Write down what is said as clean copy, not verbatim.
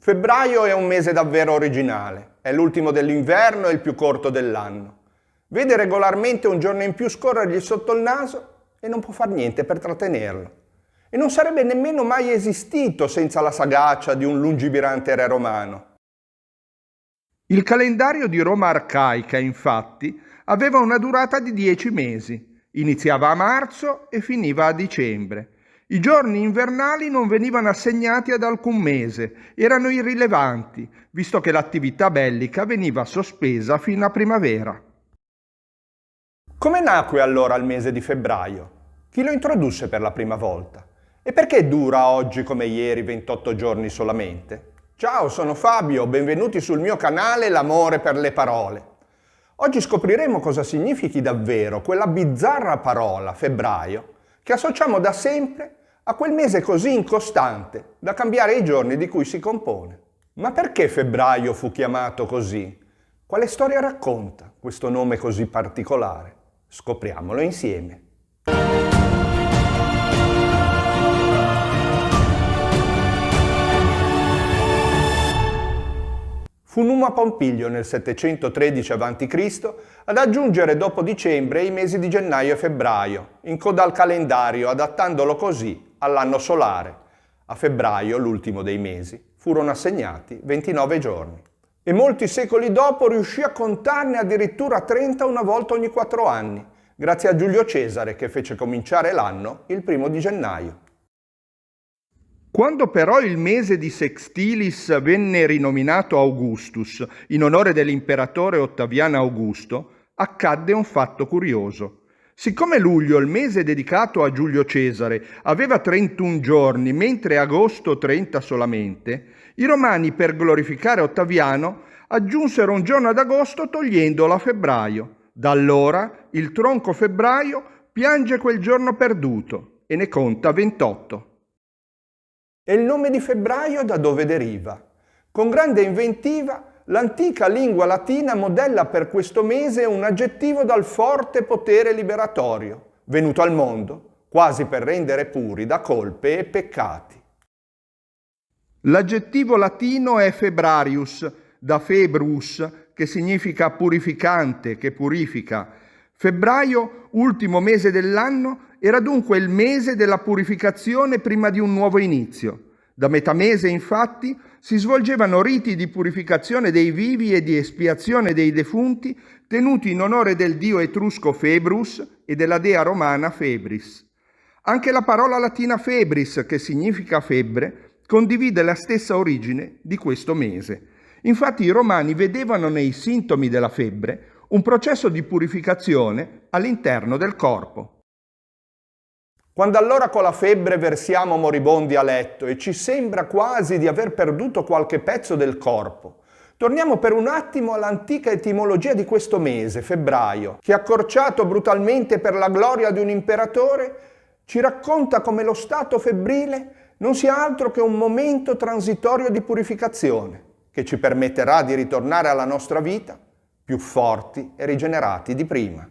Febbraio è un mese davvero originale, è l'ultimo dell'inverno e il più corto dell'anno. Vede regolarmente un giorno in più scorrergli sotto il naso e non può far niente per trattenerlo. E non sarebbe nemmeno mai esistito senza la sagacia di un lungimirante re romano. Il calendario di Roma arcaica, infatti, aveva una durata di 10 mesi. Iniziava a marzo e finiva a dicembre. I giorni invernali non venivano assegnati ad alcun mese, erano irrilevanti, visto che l'attività bellica veniva sospesa fino a primavera. Come nacque allora il mese di febbraio? Chi lo introdusse per la prima volta? E perché dura oggi come ieri 28 giorni solamente? Ciao, sono Fabio, benvenuti sul mio canale L'amore per le parole. Oggi scopriremo cosa significhi davvero quella bizzarra parola, febbraio, che associamo da sempre a quel mese così incostante da cambiare i giorni di cui si compone. Ma perché febbraio fu chiamato così? Quale storia racconta questo nome così particolare? Scopriamolo insieme. Fu Numa Pompilio nel 713 a.C. ad aggiungere dopo dicembre i mesi di gennaio e febbraio, in coda al calendario, adattandolo così all'anno solare. A febbraio, l'ultimo dei mesi, furono assegnati 29 giorni. E molti secoli dopo riuscì a contarne addirittura 30 una volta ogni 4 anni, grazie a Giulio Cesare che fece cominciare l'anno il 1° di gennaio. Quando però il mese di Sextilis venne rinominato Augustus in onore dell'imperatore Ottaviano Augusto, accadde un fatto curioso. Siccome luglio, il mese dedicato a Giulio Cesare, aveva 31 giorni, mentre agosto 30 solamente, i romani, per glorificare Ottaviano, aggiunsero un giorno ad agosto togliendolo a febbraio. Da allora il tronco febbraio piange quel giorno perduto e ne conta 28. E il nome di febbraio da dove deriva? Con grande inventiva, l'antica lingua latina modella per questo mese un aggettivo dal forte potere liberatorio, venuto al mondo quasi per rendere puri da colpe e peccati. L'aggettivo latino è febrarius, da februs, che significa purificante, che purifica. Febbraio, ultimo mese dell'anno, era dunque il mese della purificazione prima di un nuovo inizio. Da metà mese, infatti, si svolgevano riti di purificazione dei vivi e di espiazione dei defunti tenuti in onore del dio etrusco Februs e della dea romana Febris. Anche la parola latina febris, che significa febbre, condivide la stessa origine di questo mese. Infatti i romani vedevano nei sintomi della febbre un processo di purificazione all'interno del corpo. Quando allora con la febbre versiamo moribondi a letto e ci sembra quasi di aver perduto qualche pezzo del corpo, torniamo per un attimo all'antica etimologia di questo mese, febbraio, che accorciato brutalmente per la gloria di un imperatore, ci racconta come lo stato febbrile non sia altro che un momento transitorio di purificazione, che ci permetterà di ritornare alla nostra vita più forti e rigenerati di prima.